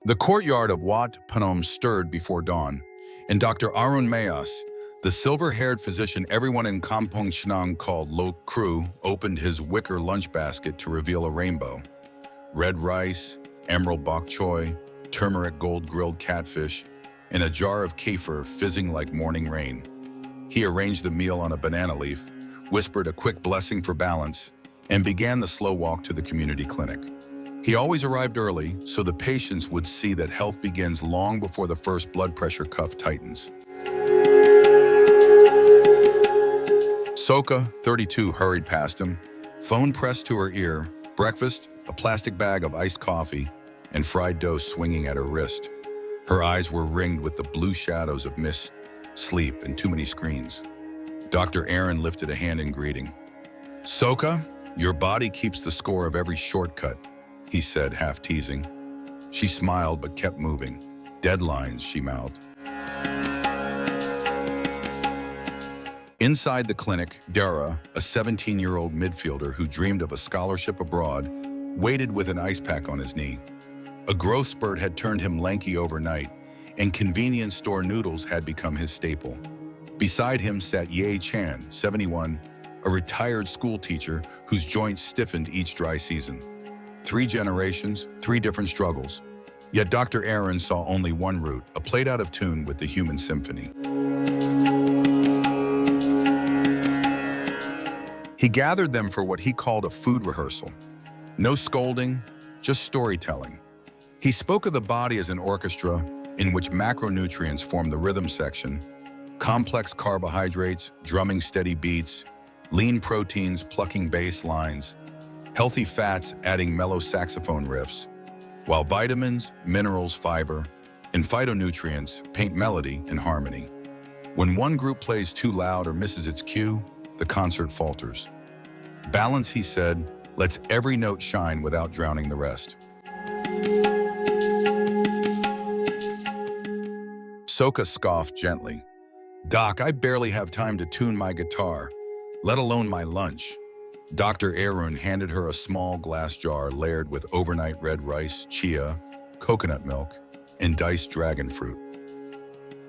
The courtyard of Wat Phnom stirred before dawn, and Dr. Arun Mayas, the silver-haired physician everyone in Kampong Chnang called Lo Kru, opened his wicker lunch basket to reveal a rainbow. Red rice, emerald bok choy, turmeric gold-grilled catfish, and a jar of kefir fizzing like morning rain. He arranged the meal on a banana leaf, whispered a quick blessing for balance, and began the slow walk to the community clinic. He always arrived early, so the patients would see that health begins long before the first blood pressure cuff tightens. Soka, 32, hurried past him, phone pressed to her ear, breakfast, a plastic bag of iced coffee, and fried dough swinging at her wrist. Her eyes were ringed with the blue shadows of mist, sleep, and too many screens. Dr. Aaron lifted a hand in greeting. "Soka, your body keeps the score of every shortcut," he said, half teasing. She smiled but kept moving. "Deadlines," she mouthed. Inside the clinic, Dara, a 17-year-old midfielder who dreamed of a scholarship abroad, waited with an ice pack on his knee. A growth spurt had turned him lanky overnight, and convenience store noodles had become his staple. Beside him sat Ye Chan, 71, a retired school teacher whose joints stiffened each dry season. 3 generations, 3 different struggles. Yet Dr. Aaron saw only one route, a plate out of tune with the human symphony. He gathered them for what he called a food rehearsal. No scolding, just storytelling. He spoke of the body as an orchestra in which macronutrients form the rhythm section, complex carbohydrates drumming steady beats, lean proteins plucking bass lines, healthy fats adding mellow saxophone riffs, while vitamins, minerals, fiber, and phytonutrients paint melody and harmony. When one group plays too loud or misses its cue, the concert falters. Balance, he said, lets every note shine without drowning the rest. Soka scoffed gently. "Doc, I barely have time to tune my guitar, let alone my lunch." Dr. Arun handed her a small glass jar layered with overnight red rice, chia, coconut milk, and diced dragon fruit.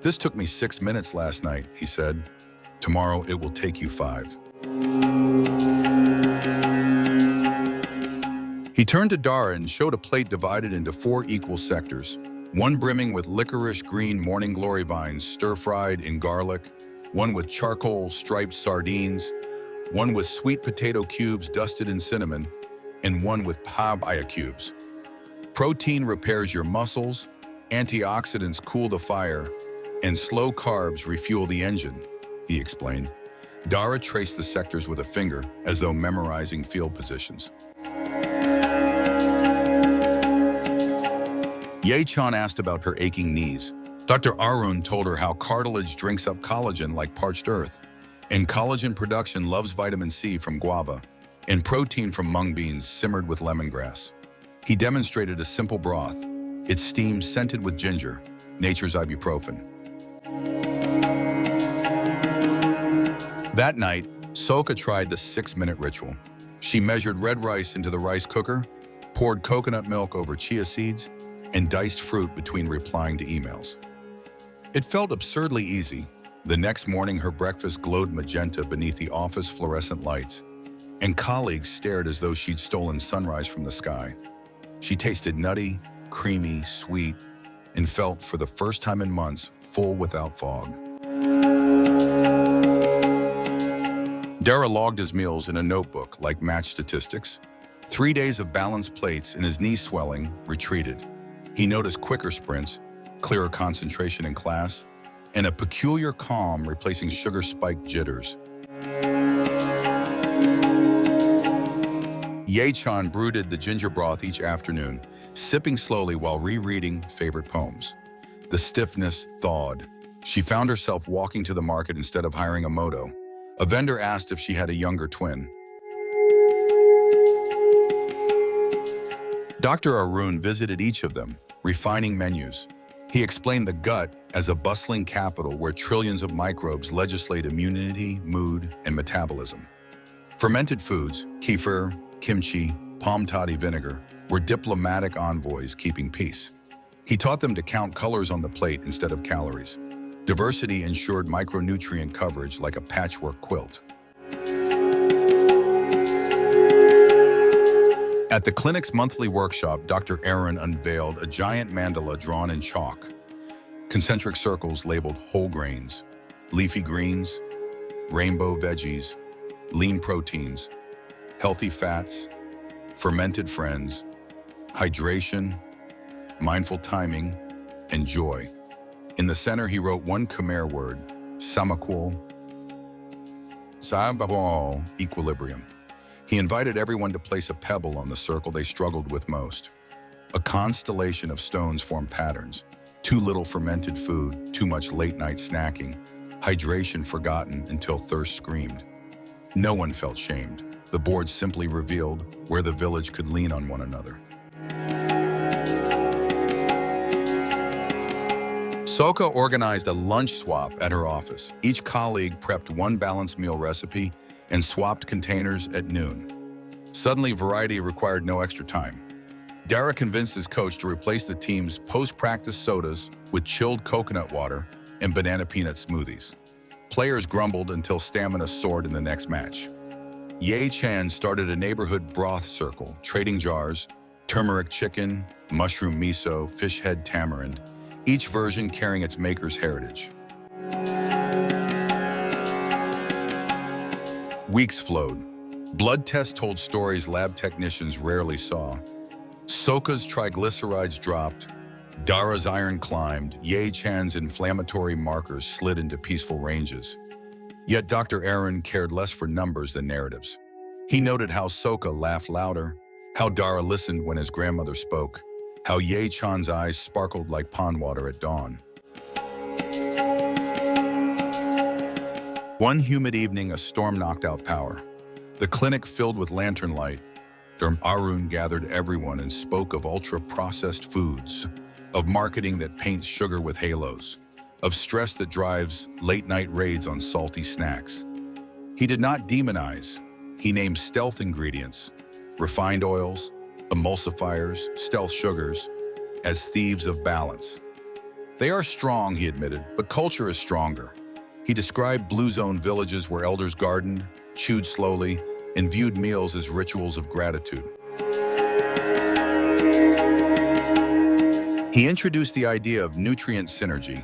"This took me 6 minutes last night," he said. "Tomorrow it will take you 5. He turned to Dara and showed a plate divided into 4 equal sectors, one brimming with licorice green morning glory vines stir-fried in garlic, one with charcoal striped sardines, one with sweet potato cubes dusted in cinnamon, and one with papaya cubes. Protein repairs your muscles, antioxidants cool the fire, and slow carbs refuel the engine," he explained. Dara traced the sectors with a finger, as though memorizing field positions. Ye Chan asked about her aching knees. Dr. Arun told her how cartilage drinks up collagen like parched earth, and collagen production loves vitamin C from guava, and protein from mung beans simmered with lemongrass. He demonstrated a simple broth. It's steamed scented with ginger, nature's ibuprofen. That night, Soka tried the 6-minute ritual. She measured red rice into the rice cooker, poured coconut milk over chia seeds, and diced fruit between replying to emails. It felt absurdly easy. The next morning, her breakfast glowed magenta beneath the office fluorescent lights, and colleagues stared as though she'd stolen sunrise from the sky. She tasted nutty, creamy, sweet, and felt, for the first time in months, full without fog. Dara logged his meals in a notebook like match statistics. 3 days of balanced plates and his knee swelling retreated. He noticed quicker sprints, clearer concentration in class, and a peculiar calm replacing sugar-spiked jitters. Ye Chan brooded the ginger broth each afternoon, sipping slowly while rereading favorite poems. The stiffness thawed. She found herself walking to the market instead of hiring a moto. A vendor asked if she had a younger twin. Dr. Arun visited each of them, refining menus. He explained the gut as a bustling capital where trillions of microbes legislate immunity, mood, and metabolism. Fermented foods, kefir, kimchi, palm toddy vinegar, were diplomatic envoys keeping peace. He taught them to count colors on the plate instead of calories. Diversity ensured micronutrient coverage like a patchwork quilt. At the clinic's monthly workshop, Dr. Aaron unveiled a giant mandala drawn in chalk. Concentric circles labeled whole grains, leafy greens, rainbow veggies, lean proteins, healthy fats, fermented friends, hydration, mindful timing, and joy. In the center, he wrote one Khmer word, samakwal, equilibrium. He invited everyone to place a pebble on the circle they struggled with most. A constellation of stones formed patterns. Too little fermented food, too much late-night snacking, hydration forgotten until thirst screamed. No one felt shamed. The board simply revealed where the village could lean on one another. Soka organized a lunch swap at her office. Each colleague prepped one balanced meal recipe and swapped containers at noon. Suddenly, variety required no extra time. Dara convinced his coach to replace the team's post-practice sodas with chilled coconut water and banana peanut smoothies. Players grumbled until stamina soared in the next match. Ye Chan started a neighborhood broth circle, trading jars, turmeric chicken, mushroom miso, fish head tamarind, each version carrying its maker's heritage. Weeks flowed. Blood tests told stories lab technicians rarely saw. Soka's triglycerides dropped, Dara's iron climbed, Ye Chan's inflammatory markers slid into peaceful ranges. Yet Dr. Aaron cared less for numbers than narratives. He noted how Soka laughed louder, how Dara listened when his grandmother spoke, how Ye Chan's eyes sparkled like pond water at dawn. One humid evening, a storm knocked out power. The clinic filled with lantern light. Arun gathered everyone and spoke of ultra-processed foods, of marketing that paints sugar with halos, of stress that drives late-night raids on salty snacks. He did not demonize. He named stealth ingredients, refined oils, emulsifiers, stealth sugars, as thieves of balance. They are strong, he admitted, but culture is stronger. He described blue zone villages where elders gardened, chewed slowly, and viewed meals as rituals of gratitude. He introduced the idea of nutrient synergy.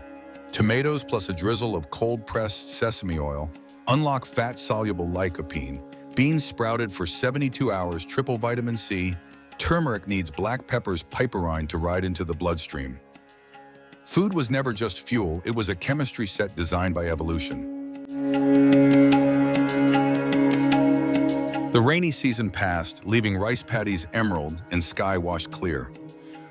Tomatoes plus a drizzle of cold-pressed sesame oil unlock fat-soluble lycopene. Beans sprouted for 72 hours, triple vitamin C. Turmeric needs black pepper's piperine to ride into the bloodstream. Food was never just fuel, it was a chemistry set designed by evolution. The rainy season passed, leaving rice paddies emerald and sky washed clear.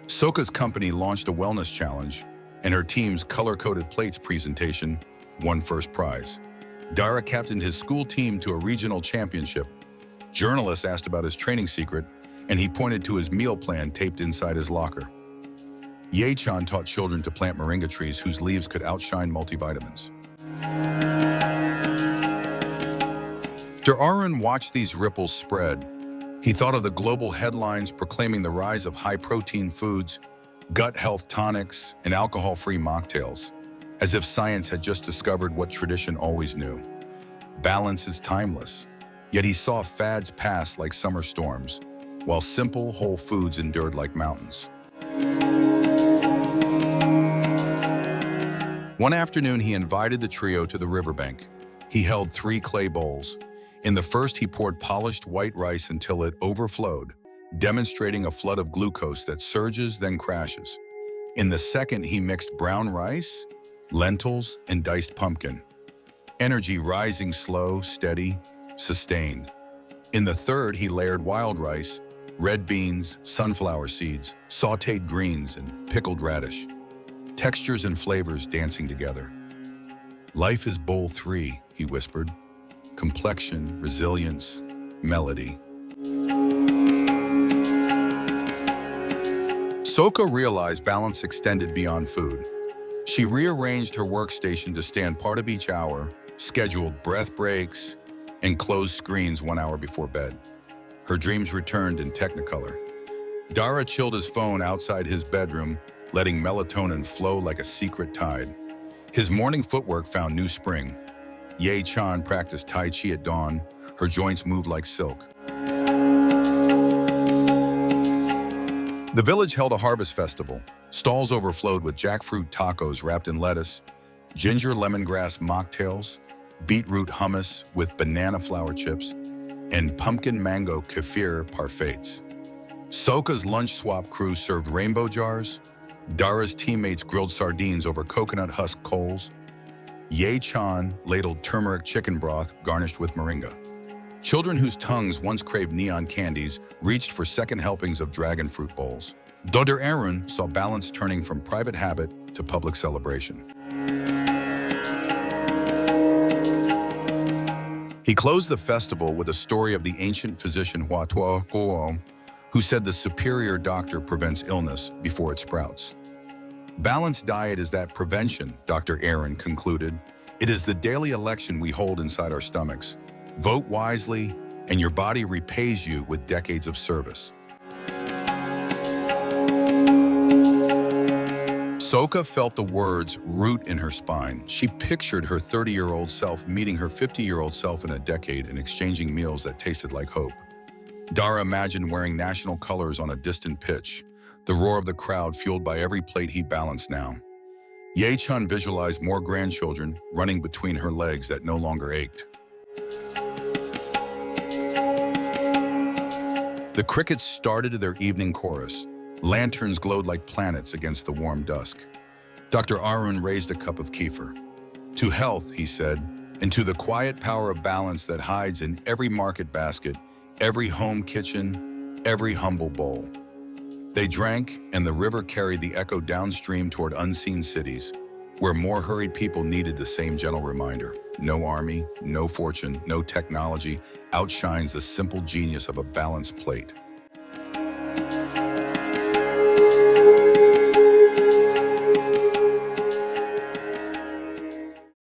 Soka's company launched a wellness challenge, and her team's color-coded plates presentation won first prize. Dara captained his school team to a regional championship. Journalists asked about his training secret, and he pointed to his meal plan taped inside his locker. Ye Chan taught children to plant moringa trees whose leaves could outshine multivitamins. Arun watched these ripples spread. He thought of the global headlines proclaiming the rise of high-protein foods, gut health tonics, and alcohol-free mocktails, as if science had just discovered what tradition always knew. Balance is timeless, yet he saw fads pass like summer storms, while simple, whole foods endured like mountains. One afternoon, he invited the trio to the riverbank. He held 3 clay bowls. In the first, he poured polished white rice until it overflowed, demonstrating a flood of glucose that surges then crashes. In the second, he mixed brown rice, lentils, and diced pumpkin. Energy rising slow, steady, sustained. In the third, he layered wild rice, red beans, sunflower seeds, sautéed greens, and pickled radish. Textures and flavors dancing together. Life is bowl 3, he whispered. Complexion, resilience, melody. Soka realized balance extended beyond food. She rearranged her workstation to stand part of each hour, scheduled breath breaks, and closed screens 1 hour before bed. Her dreams returned in Technicolor. Dara chilled his phone outside his bedroom, letting melatonin flow like a secret tide. His morning footwork found new spring. Ye Chan practiced Tai Chi at dawn. Her joints moved like silk. The village held a harvest festival. Stalls overflowed with jackfruit tacos wrapped in lettuce, ginger lemongrass mocktails, beetroot hummus with banana flour chips, and pumpkin mango kefir parfaits. Soka's lunch swap crew served rainbow jars. Dara's teammates grilled sardines over coconut husk coals. Ye Chan ladled turmeric chicken broth garnished with moringa. Children whose tongues once craved neon candies reached for second helpings of dragon fruit bowls. Dr. Arun saw balance turning from private habit to public celebration. He closed the festival with a story of the ancient physician Hua Tuo Guo, who said the superior doctor prevents illness before it sprouts. Balanced diet is that prevention, Dr. Aaron concluded. It is the daily election we hold inside our stomachs. Vote wisely, and your body repays you with decades of service. Soka felt the words root in her spine. She pictured her 30-year-old self meeting her 50-year-old self in a decade and exchanging meals that tasted like hope. Dara imagined wearing national colors on a distant pitch, the roar of the crowd fueled by every plate he balanced now. Ye Chun visualized more grandchildren running between her legs that no longer ached. The crickets started their evening chorus. Lanterns glowed like planets against the warm dusk. Dr. Arun raised a cup of kefir. To health, he said, and to the quiet power of balance that hides in every market basket, every home kitchen, every humble bowl. They drank, and the river carried the echo downstream toward unseen cities, where more hurried people needed the same gentle reminder. No army, no fortune, no technology outshines the simple genius of a balanced plate.